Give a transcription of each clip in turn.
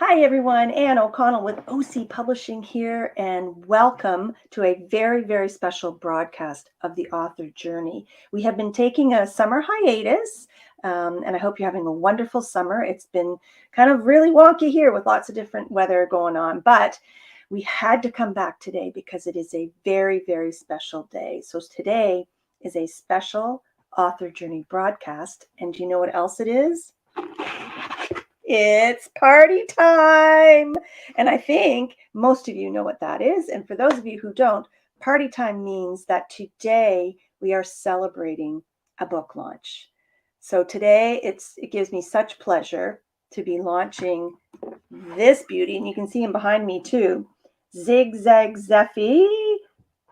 Hi, everyone. Ann O'Connell with OC Publishing here, and welcome to a very, very special broadcast of the author journey. We have been taking a summer hiatus, and I hope you're having a wonderful summer. It's been kind of really wonky here with lots of different weather going on, but we had to come back today because it is a very, very special day. So today is a special author journey broadcast, and do you know what else it is? It's party time. And I think most of you know what that is. And for those of you who don't, party time means that today we are celebrating a book launch. So today it gives me such pleasure to be launching this beauty. And you can see him behind me too. Zig Zag Zeffy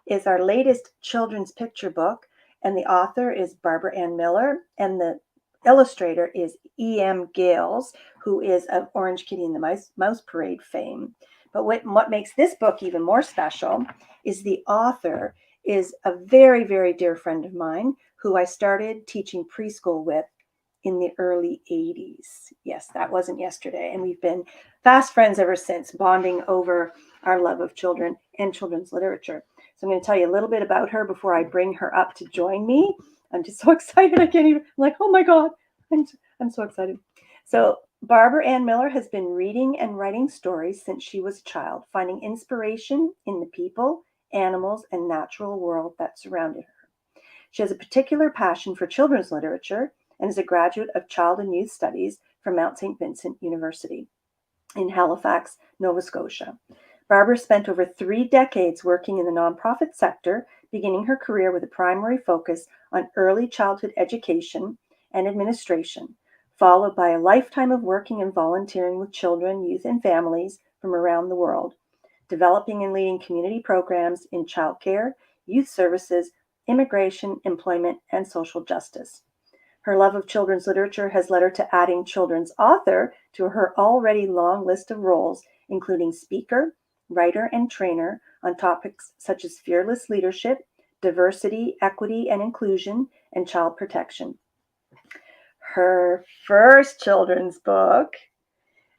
is our latest children's picture book. And the author is Barbara Ann Miller. And the illustrator is E.M. Gales, who is of Orange Kitty and the Mouse Parade fame. But what makes this book even more special is the author is a very, very dear friend of mine who I started teaching preschool with in the early 80s. Yes, that wasn't yesterday. And we've been fast friends ever since, bonding over our love of children and children's literature. So I'm going to tell you a little bit about her before I bring her up to join me. I'm just so excited. I can't even, I'm like, oh my God, I'm so excited. So Barbara Ann Miller has been reading and writing stories since she was a child, finding inspiration in the people, animals, and natural world that surrounded her. She has a particular passion for children's literature and is a graduate of Child and Youth Studies from Mount St. Vincent University in Halifax, Nova Scotia. Barbara spent over 3 decades working in the nonprofit sector, beginning her career with a primary focus on early childhood education and administration, followed by a lifetime of working and volunteering with children, youth, and families from around the world, developing and leading community programs in childcare, youth services, immigration, employment, and social justice. Her love of children's literature has led her to adding children's author to her already long list of roles, including speaker, writer, and trainer on topics such as fearless leadership, diversity, equity, and inclusion, and child protection. Her first children's book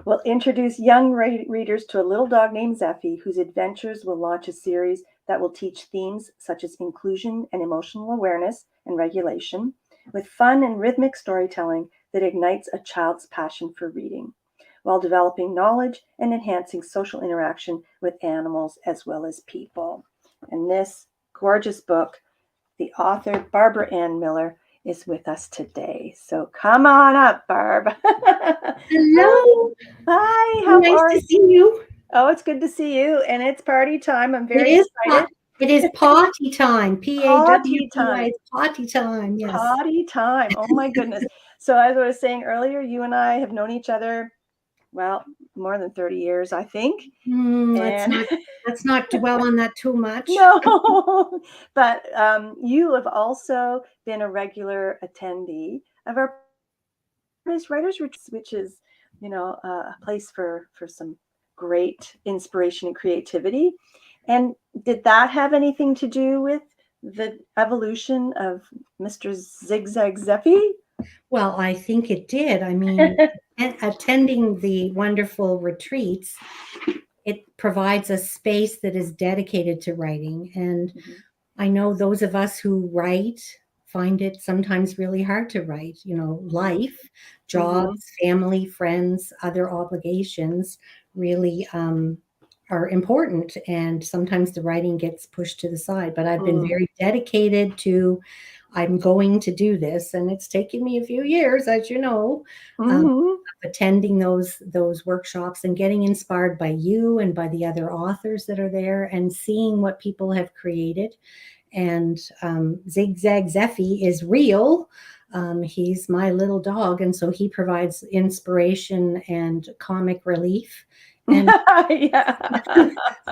will introduce young readers to a little dog named Zeffy, whose adventures will launch a series that will teach themes such as inclusion and emotional awareness and regulation, with fun and rhythmic storytelling that ignites a child's passion for reading, while developing knowledge and enhancing social interaction with animals as well as people. And this gorgeous book, the author, Barbara Ann Miller, is with us today. So come on up, Barb. Hello. Hi, how Nice are to you? see you. Oh, it's good to see you. And it's party time. I'm very It is excited. it is party time. Party P-A-W-T-Y. time. It's party time. Yes. Party time. Oh my goodness. So as I was saying earlier, you and I have known each other, well, more than 30 years, I think. Let's And not dwell on that too much. no, but you have also been a regular attendee of our writers retreats, which is, a place for some great inspiration and creativity. And did that have anything to do with the evolution of Mr. Zig Zag Zeffy? Well, I think it did. I mean, attending the wonderful retreats, it provides a space that is dedicated to writing. And I know those of us who write find it sometimes really hard to write. Life, jobs, family, friends, other obligations really are important. And sometimes the writing gets pushed to the side. But I've been very dedicated to, I'm going to do this. And it's taken me a few years, as you know, of attending those workshops and getting inspired by you and by the other authors that are there and seeing what people have created. And Zig Zag Zeffy is real. He's my little dog, and so he provides inspiration and comic relief. And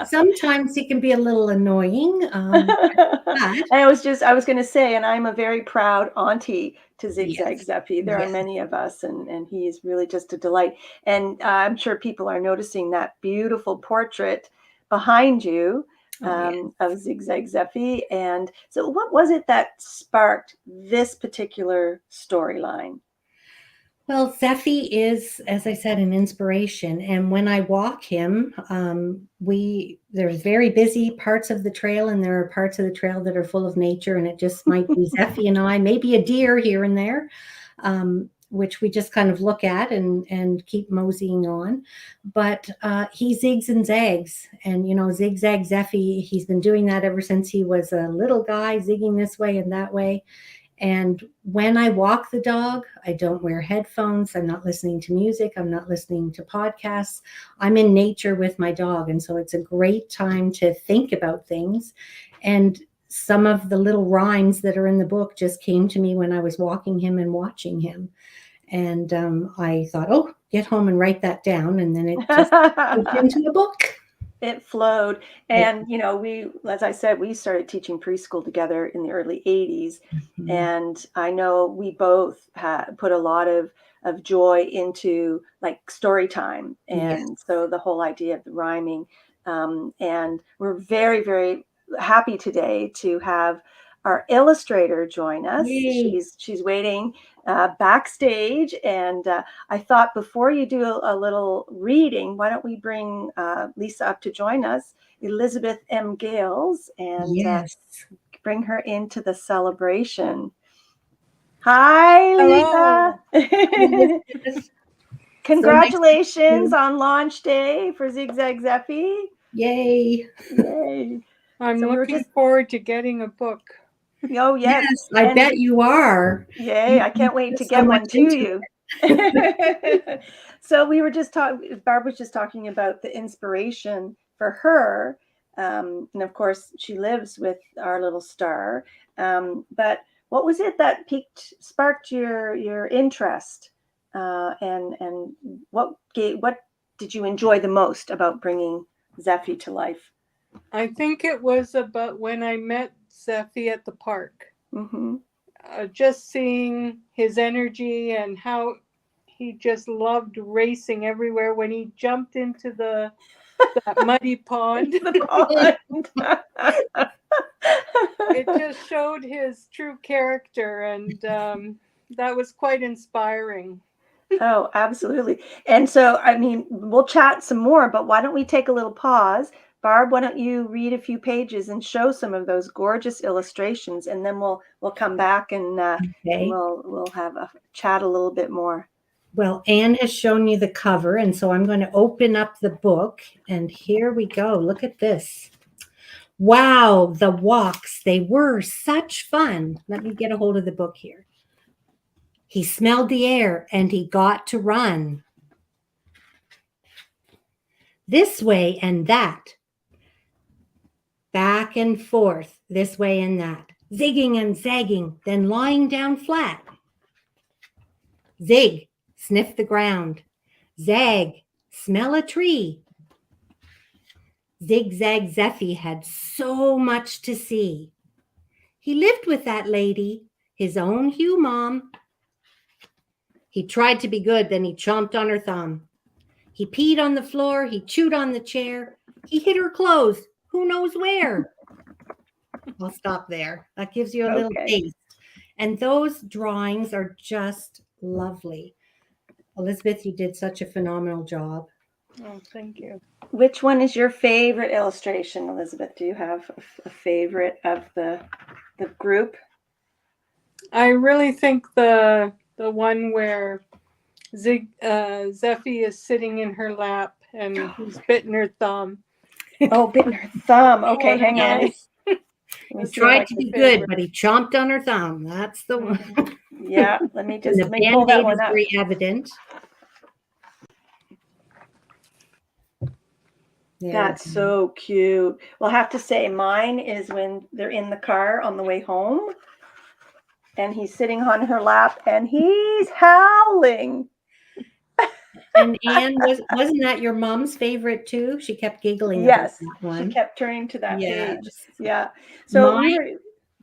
sometimes he can be a little annoying. I was going to say, and I'm a very proud auntie to Zig Zag Yes. Zeffy. There are many of us, and he is really just a delight. And I'm sure people are noticing that beautiful portrait behind you of Zig Zag Zeffy. And so what was it that sparked this particular storyline? Well, Zeffy is, as I said, an inspiration. And when I walk him, there's very busy parts of the trail, and there are parts of the trail that are full of nature, and it just might be Zeffy and I, maybe a deer here and there, which we just kind of look at and keep moseying on. But he zigs and zags, and Zig Zag Zeffy. He's been doing that ever since he was a little guy, zigging this way and that way. And when I walk the dog, I don't wear headphones. I'm not listening to music. I'm not listening to podcasts. I'm in nature with my dog. And so it's a great time to think about things. And some of the little rhymes that are in the book just came to me when I was walking him and watching him. And I thought, oh, get home and write that down. And then it just moved into a book. It flowed. And, we, as I said, we started teaching preschool together in the early 80s. Mm-hmm. And I know we both put a lot of joy into like story time. And so the whole idea of the rhyming. And we're very, very happy today to have our illustrator join us. Yay. She's waiting backstage, and I thought before you do a little reading, why don't we bring Lisa up to join us, Elizabeth M. Gales, and bring her into the celebration. Hi, Lisa. Congratulations on launch day for Zig Zag Zeffy. Yay. Yay. I'm looking forward to getting a book. Oh, yes. I bet you are. Yay. I can't wait to get one to you. So we were just talking, Barb was just talking about the inspiration for her. And of course, she lives with our little star. But what was it that sparked your interest? And what did you enjoy the most about bringing Zeffy to life? I think it was about when I met Zeffy at the park. Mm-hmm. Just seeing his energy and how he just loved racing everywhere. When he jumped into that muddy pond, it just showed his true character, and that was quite inspiring. Oh, absolutely. And so, I mean, we'll chat some more, but why don't we take a little pause? Barb, why don't you read a few pages and show some of those gorgeous illustrations, and then we'll come back and we'll have a chat a little bit more. Well, Anne has shown you the cover, and so I'm going to open up the book, and here we go. Look at this. Wow, the walks, they were such fun. Let me get a hold of the book here. He smelled the air, and he got to run. This way and that. Back and forth, this way and that. Zigging and zagging, then lying down flat. Zig, sniff the ground. Zag, smell a tree. Zig Zag Zeffy had so much to see. He lived with that lady, his own Hugh mom. He tried to be good, then he chomped on her thumb. He peed on the floor, he chewed on the chair. He hid her clothes, who knows where. I'll stop there. That gives you a little taste. And those drawings are just lovely. Elizabeth, you did such a phenomenal job. Oh, thank you. Which one is your favorite illustration, Elizabeth? Do you have a favorite of the group? I really think the one where Zeffy is sitting in her lap and he's bitten her thumb. Oh, bitten her thumb. Okay, hang on. He tried to be good, but he chomped on her thumb. That's the one. Yeah, let me pull that one up. Very evident. That's so cute. Well, I have to say mine is when they're in the car on the way home and he's sitting on her lap and he's howling. And Anne, wasn't that your mom's favorite too? She kept giggling. Yes, about that one. She kept turning to that page. Yeah. So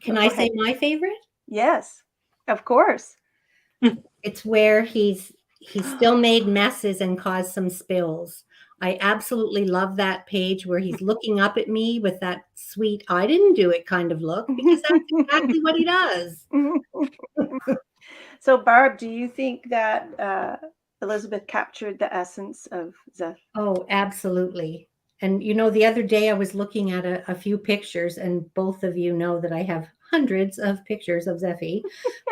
can I say my favorite? Yes, of course. It's where he still made messes and caused some spills. I absolutely love that page where he's looking up at me with that sweet, I didn't do it kind of look, because that's exactly what he does. So, Barb, do you think that Elizabeth captured the essence of Zeph? Oh, absolutely. And the other day I was looking at a few pictures, and both of you know that I have hundreds of pictures of Zeffy.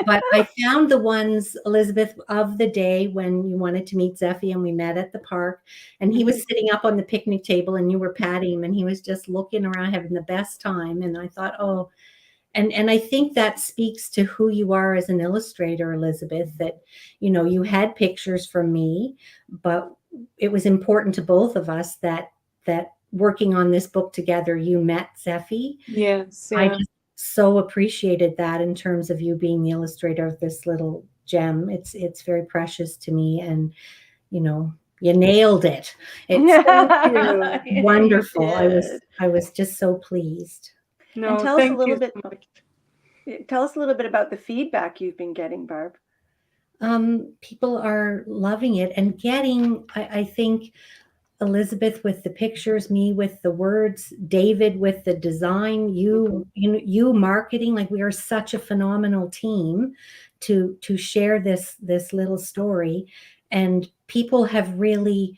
But I found the ones, Elizabeth, of the day when you wanted to meet Zeffy and we met at the park. And he was sitting up on the picnic table and you were patting him and he was just looking around having the best time. And I thought, oh, and I think that speaks to who you are as an illustrator, Elizabeth, that, you had pictures from me, but it was important to both of us that working on this book together, you met Zeffy. Yes, I yeah. just so appreciated that in terms of you being the illustrator of this little gem. It's very precious to me, and you nailed it. It's Yeah, you wonderful. did. I was just so pleased. And No, tell us a thank little you bit. so much. Tell us a little bit about the feedback you've been getting, Barb. People are loving it and getting, I think, Elizabeth with the pictures, me with the words, David with the design, you marketing. Like, we are such a phenomenal team to share this little story, and people have really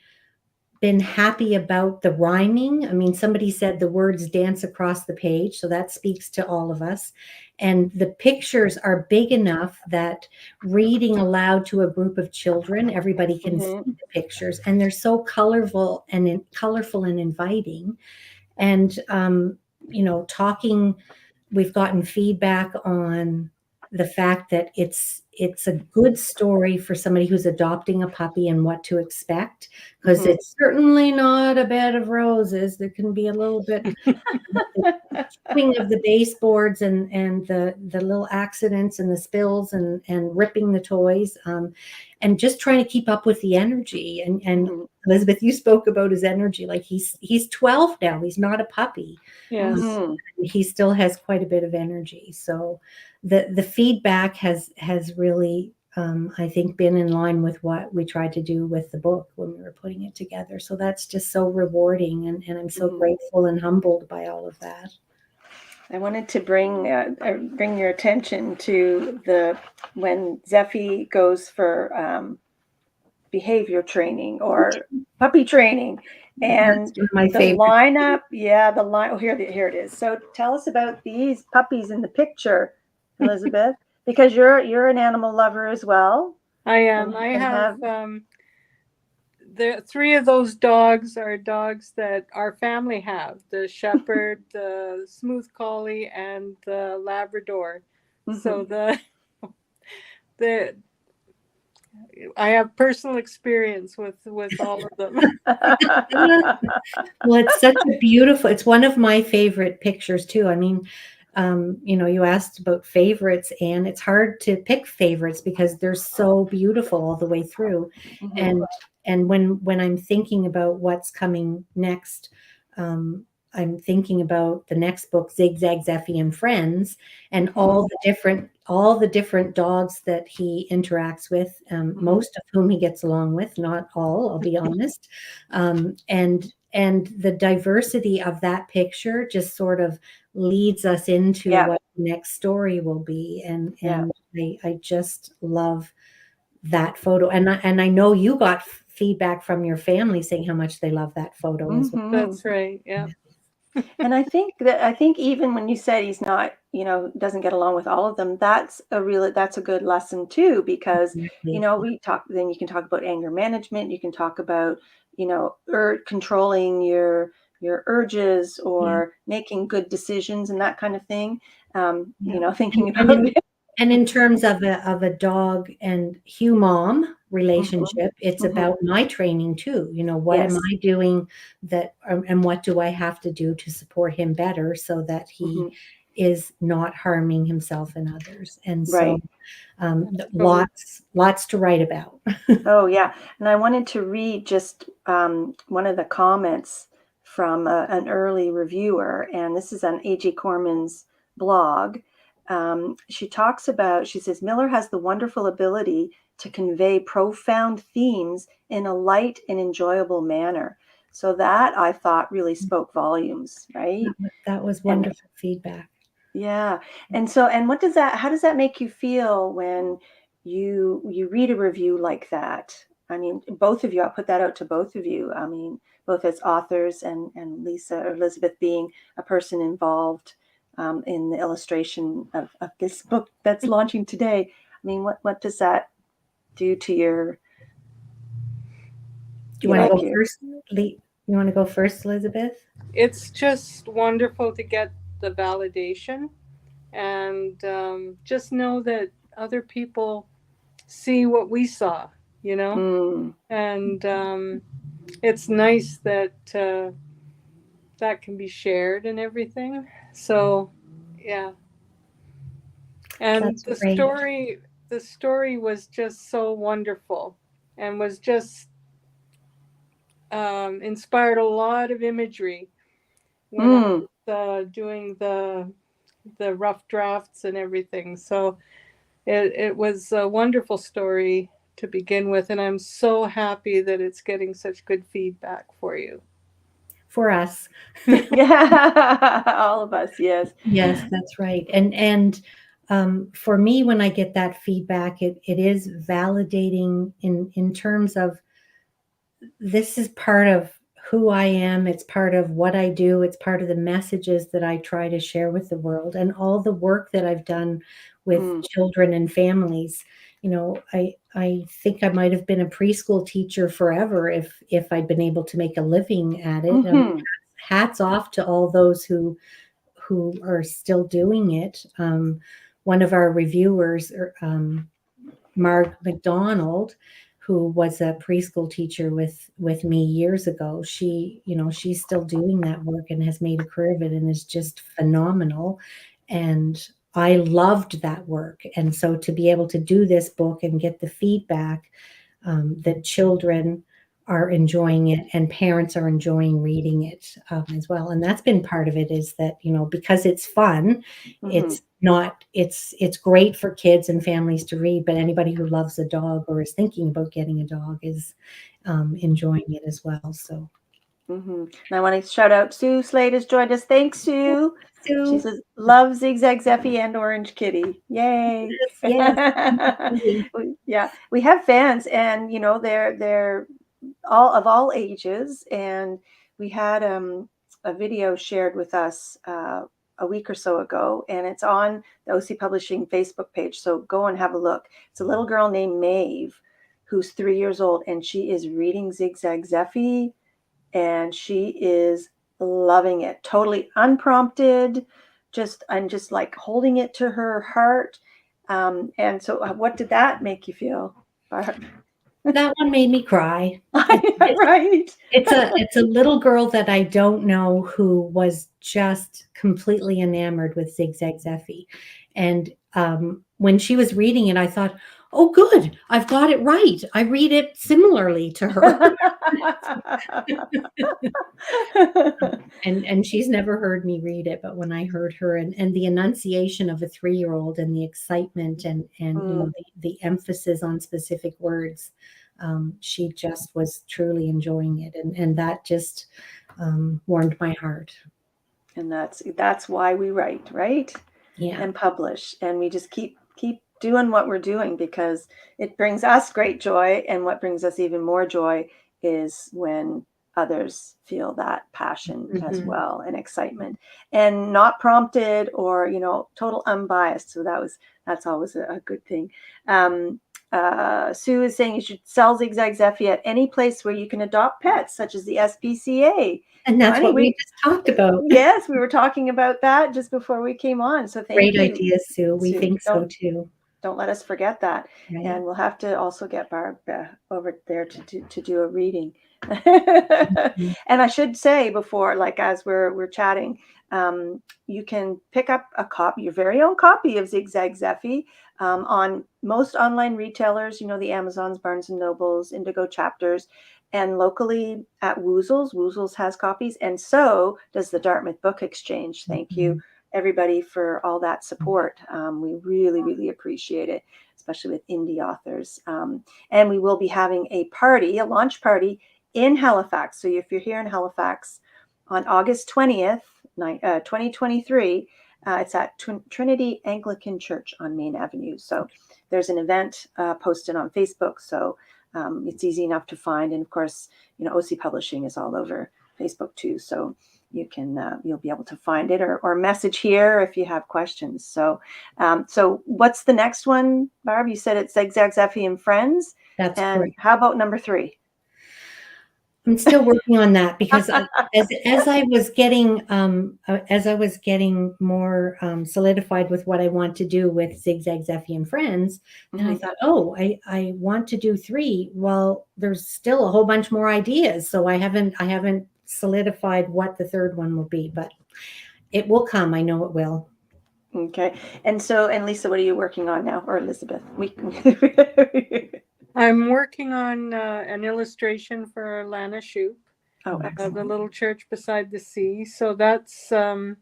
been happy about the rhyming. I mean, somebody said the words dance across the page, so that speaks to all of us. And the pictures are big enough that reading aloud to a group of children, everybody can see the pictures, and they're so colorful and inviting. And talking, we've gotten feedback on the fact that it's a good story for somebody who's adopting a puppy and what to expect, because it's certainly not a bed of roses. There can be a little bit swing of the baseboards and the little accidents and the spills and ripping the toys, and just trying to keep up with the energy. And Elizabeth, you spoke about his energy. Like, he's 12 now. He's not a puppy. Yes. He still has quite a bit of energy. So the feedback has really, I think, been in line with what we tried to do with the book when we were putting it together. So that's just so rewarding, and I'm so grateful and humbled by all of that. I wanted to bring your attention to when Zeffy goes for behavior training or puppy training, and my the favorite lineup. Yeah, the line. Oh, here it is. So tell us about these puppies in the picture, Elizabeth, because you're an animal lover as well. I am. I have the 3 of those dogs are dogs that our family have: the shepherd, the smooth collie, and the Labrador. So I have personal experience with all of them. Well, it's one of my favorite pictures too. I mean, you asked about favorites, and it's hard to pick favorites because they're so beautiful all the way through. And when I'm thinking about what's coming next, I'm thinking about the next book, Zig Zag Zeffy and Friends, and all the different dogs that he interacts with, most of whom he gets along with, not all, I'll be honest. And the diversity of that picture just sort of leads us into what the next story will be. And I just love that photo. And I know you got feedback from your family saying how much they love that photo as well. That's right. Yeah. And I think even when you said he's not, doesn't get along with all of them, that's a good lesson too, because, then you can talk about anger management. You can talk about, controlling your urges, or making good decisions and that kind of thing. Thinking about it. And in terms of a dog and mom relationship, it's about my training too. What am I doing and what do I have to do to support him better so that he is not harming himself and others? And so lots to write about. Oh, yeah. And I wanted to read just one of the comments from an early reviewer, and this is on A.J. Kormon's blog. She says, Miller has the wonderful ability to convey profound themes in a light and enjoyable manner. So that, I thought, really spoke volumes, right? That was wonderful feedback. Yeah. And how does that make you feel when you read a review like that. I mean, both of you, I'll put that out to both of you. I mean, both as authors and Lisa or Elizabeth being a person involved in the illustration of this book that's launching today. I mean, what does that do to your? Do you want to go first? You want to go first, Elizabeth? It's just wonderful to get the validation and just know that other people see what we saw, you know, and it's nice that that can be shared and everything. So, yeah. And That's great. the story was just so wonderful and was just inspired a lot of imagery when I was doing the rough drafts and everything. So it was a wonderful story to begin with, and I'm so happy that it's getting such good feedback for you. For us. Yeah, all of us, yes. Yes, that's right. And for me, when I get that feedback, it is validating in terms of this is part of who I am. It's part of what I do. It's part of the messages that I try to share with the world and all the work that I've done with children and families. You know, I think I might have been a preschool teacher forever if I'd been able to make a living at it. Hats off to all those who are still doing it. One of our reviewers, Mark McDonald, who was a preschool teacher with me years ago, she's still doing that work and has made a career of it and is just phenomenal. And I loved that work. And so to be able to do this book and get the feedback that children are enjoying it and parents are enjoying reading it as well. And that's been part of it, is that, because it's fun, it's great for kids and families to read, but anybody who loves a dog or is thinking about getting a dog is enjoying it as well. So. And I want to shout out Sue Slade has joined us. Thanks, Sue. She says, love Zig Zag Zeffy and Orange Kitty. Yay. Yes. Yeah, we have fans, and they're all ages, and we had a video shared with us a week or so ago, and it's on the OC Publishing Facebook page, so go and have a look. It's a little girl named Maeve who's 3 years old, and she is reading Zig Zag Zeffy, and she is loving it, totally unprompted, just like holding it to her heart. And so what did that make you feel? That one made me cry. Right. It's a little girl that I don't know who was just completely enamored with Zig Zag Zeffy. And when she was reading it, I thought, oh, good, I've got it right. I read it similarly to her. And she's never heard me read it, but when I heard her and the enunciation of a 3-year-old and the excitement and the emphasis on specific words, she just was truly enjoying it, and that just warmed my heart. And that's why we write, right? Yeah. And publish, and we just keep doing what we're doing because it brings us great joy, and what brings us even more joy is when others feel that passion as well, and excitement, and not prompted or total unbiased. So that's always a good thing. Sue is saying you should sell Zig Zag Zeffy at any place where you can adopt pets, such as the SPCA. And that's what we just talked about. Yes, we were talking about that just before we came on. So thank you. Great idea, Sue. We think so too. Don't let us forget that. Right. And we'll have to also get Barb over there to do a reading. And I should say before, like as we're chatting, you can pick up your very own copy of Zig Zag Zeffy on most online retailers, the Amazons, Barnes & Nobles, Indigo Chapters, and locally at Woozles. Woozles has copies, and so does the Dartmouth Book Exchange. Thank you, everybody, for all that support. We really, really appreciate it, especially with indie authors. And we will be having a launch party in Halifax. So if you're here in Halifax on August 20th, 2023, It's at Trinity Anglican Church on Main Avenue. So there's an event posted on Facebook. So it's easy enough to find. And of course, OC Publishing is all over Facebook too. So you can you'll be able to find it or message here if you have questions. So so what's the next one, Barb? You said it's Zig Zag Zeffy and Friends. That's And correct. how about number 3? I'm still working on that because as I was getting more solidified with what I want to do with Zig Zag Zeffy and Friends, and I thought, oh, I want to do 3. Well, there's still a whole bunch more ideas, so I haven't solidified what the third one will be, but it will come. I know it will. Okay. And Lisa, what are you working on now? Or Elizabeth? I'm working on an illustration for Lana Shoup, excellent. the little church beside the sea. So that's I've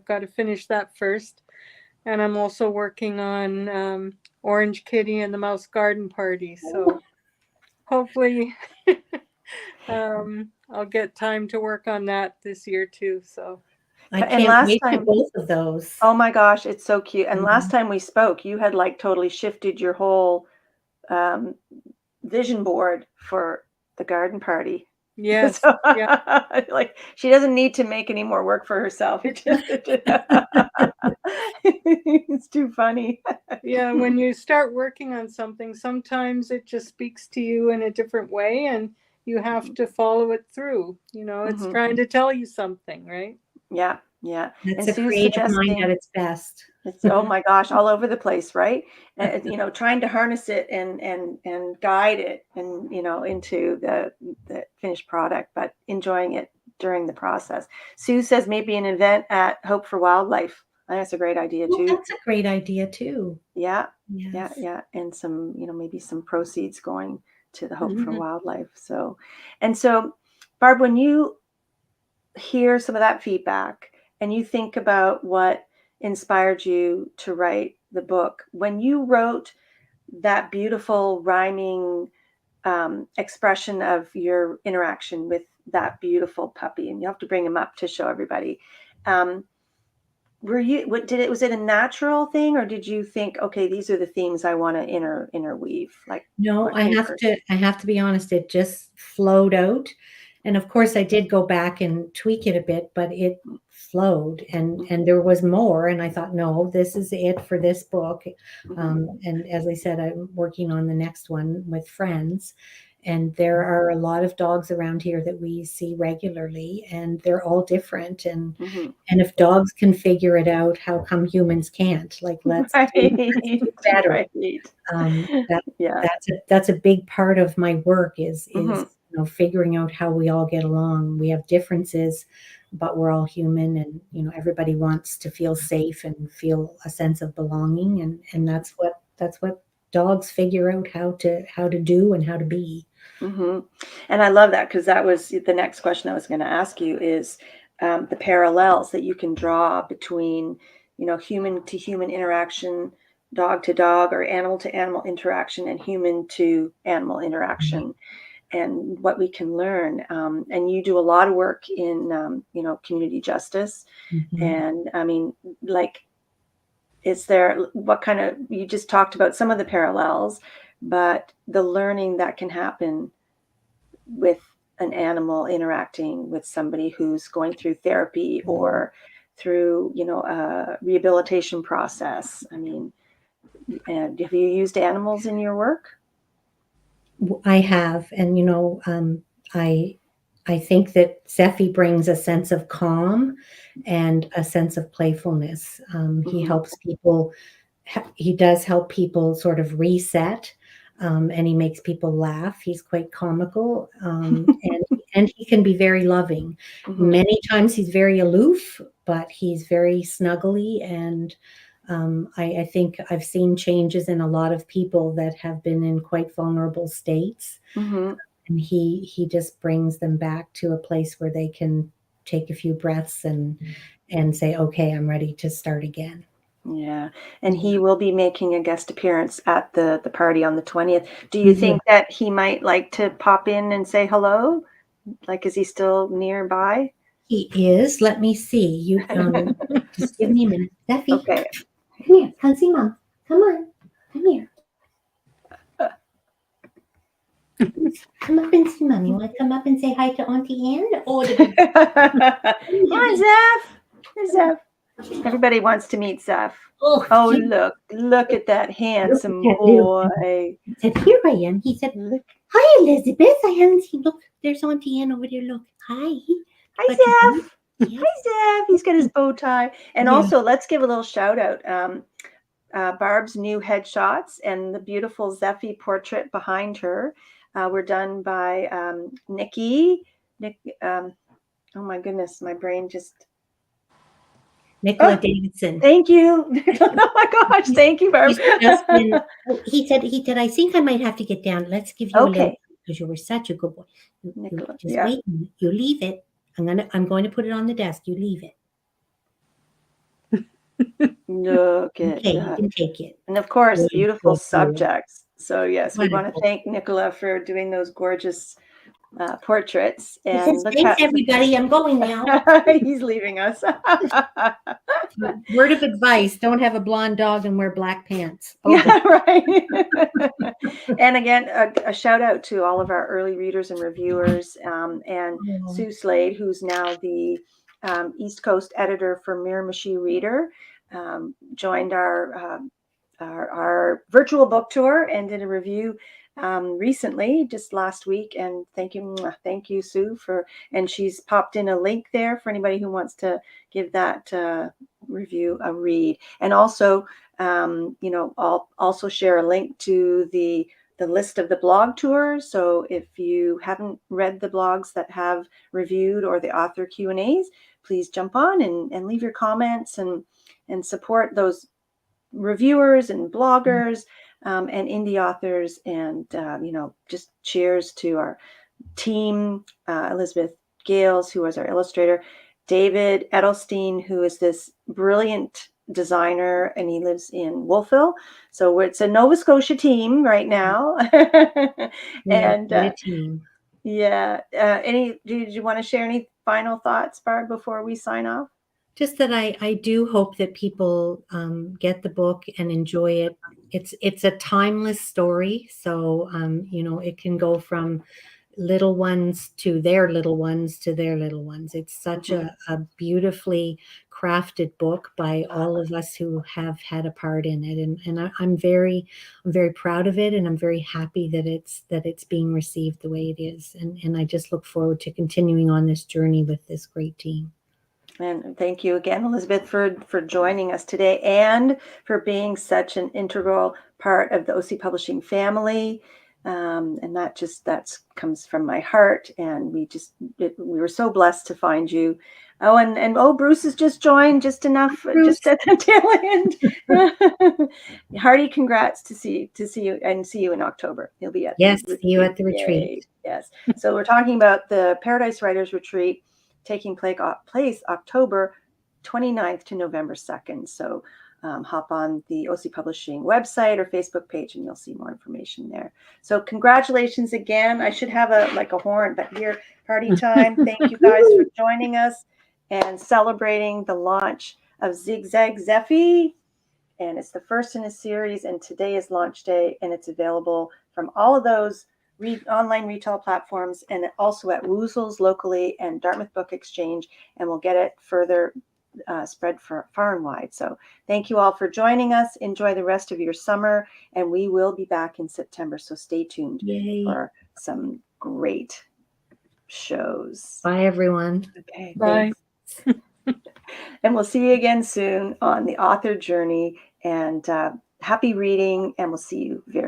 got to finish that first, and I'm also working on Orange Kitty and the Mouse Garden Party. So hopefully, I'll get time to work on that this year too. So I can't wait for both of those. Oh my gosh, it's so cute. And last time we spoke, you had like totally shifted your whole vision board for the garden party. Yes. So, like she doesn't need to make any more work for herself. It's too funny. Yeah, when you start working on something, sometimes it just speaks to you in a different way and you have to follow it through. It's trying to tell you something, right? Yeah. Yeah. It's a creative mind at its best. It's, oh my gosh, all over the place, right? And trying to harness it and guide it and into the finished product, but enjoying it during the process. Sue says maybe an event at Hope for Wildlife. I think that's a great idea too. That's a great idea too. Yeah. Yes. Yeah. And some, maybe some proceeds going to the Hope for Wildlife. So Barb, when you hear some of that feedback and you think about what inspired you to write the book, when you wrote that beautiful rhyming expression of your interaction with that beautiful puppy, and you have to bring him up to show everybody, was it a natural thing, or did you think, okay, these are the themes I want to interweave? Like, no, I have to be honest, it just flowed out. And of course I did go back and tweak it a bit, but it flowed and there was more. And I thought, no, this is it for this book. And as I said, I'm working on the next one with Friends. And there are a lot of dogs around here that we see regularly, and they're all different. And if dogs can figure it out, how come humans can't? Like, let's do better. Right. That's a big part of my work is figuring out how we all get along. We have differences, but we're all human, and everybody wants to feel safe and feel a sense of belonging, and that's what dogs figure out how to do and how to be. And I love that, because that was the next question I was going to ask you is the parallels that you can draw between human to human interaction, dog to dog, or animal to animal interaction, and human to animal interaction, and what we can learn. And you do a lot of work in community justice. And I mean, like, you just talked about some of the parallels, but the learning that can happen with an animal interacting with somebody who's going through therapy or through a rehabilitation process. I mean, and have you used animals in your work? I have, and I think that Zeffy brings a sense of calm and a sense of playfulness. He helps people. He does help people sort of reset, and he makes people laugh. He's quite comical, and he can be very loving. Many times he's very aloof, but he's very snuggly, and I think I've seen changes in a lot of people that have been in quite vulnerable states. And he just brings them back to a place where they can take a few breaths and say, okay, I'm ready to start again. Yeah. And he will be making a guest appearance at the party on the 20th. Do you think that he might like to pop in and say hello? Like, is he still nearby? He is. Let me see. You just give me a minute. Zeffy, Okay. come here. Come see Mom. Come on. Come here. Come up and see Mom. You want to come up and say hi to Auntie Anne? Oh, the big. Hi, Zeph. Hi, Zeph. Everybody wants to meet Zeph. Oh, look at that handsome boy. He said, "Here I am." He said, Look. "Hi, Elizabeth. I haven't seen. Look, there's Auntie Anne over there. Look. Hi. Hi, Zeph. Hi, Zeph. He's got his bow tie. And also, let's give a little shout out. Barb's new headshots and the beautiful Zeffy portrait behind her were done by Nikki. Oh my goodness, my brain just. Nicola Davidson. Thank you. Oh my gosh, thank you, Barb. He said, I think I might have to get down. Let's give you a little, because you were such a good boy. Nicola, just wait. You leave it. I'm going to put it on the desk. You leave it. Look at okay, that. You can take it. And of course, beautiful subjects. So yes, we want to thank Nicola for doing those gorgeous portraits. And thanks, everybody. I'm going now. He's leaving us. Word of advice: don't have a blonde dog and wear black pants. Yeah, right. And again, a shout out to all of our early readers and reviewers, and Sue Slade, who's now the East Coast editor for Miramichi Reader, joined our virtual book tour and did a review recently, just last week. And thank you, Sue, and she's popped in a link there for anybody who wants to give that review a read. And also, I'll also share a link to the list of the blog tours. So if you haven't read the blogs that have reviewed or the author Q&As, please jump on and leave your comments and support those reviewers and bloggers and indie authors. And just cheers to our team, Elizabeth Gales, who was our illustrator, David Edelstein, who is this brilliant designer, and he lives in Wolfville. So it's a Nova Scotia team right now. And a team. Did you want to share any final thoughts, Barb, before we sign off? Just that I do hope that people get the book and enjoy it. It's a timeless story, so it can go from little ones to their little ones to their little ones. It's such a beautifully crafted book by all of us who have had a part in it, and I'm very proud of it, and I'm very happy that it's being received the way it is, and I just look forward to continuing on this journey with this great team. And thank you again, Elizabeth, for joining us today and for being such an integral part of the OC Publishing family. And that comes from my heart. And we were so blessed to find you. Oh, and Bruce has just joined just enough, just at the tail end. Hearty congrats to see you and see you in October. He'll be at see you at the retreat. Yes. So we're talking about the Paradise Writers Retreat taking place October 29th to November 2nd. So hop on the OC Publishing website or Facebook page and you'll see more information there. So congratulations again. I should have a horn, but here, party time. Thank you guys for joining us and celebrating the launch of Zig Zag Zeffy. And it's the first in a series, and today is launch day, and it's available from all of those online retail platforms and also at Woozles locally and Dartmouth Book Exchange, and we'll get it further spread far and wide. So thank you all for joining us. Enjoy the rest of your summer, and we will be back in September. So stay tuned for some great shows. Bye, everyone. Okay. Bye. And we'll see you again soon on the author journey, and happy reading, and we'll see you very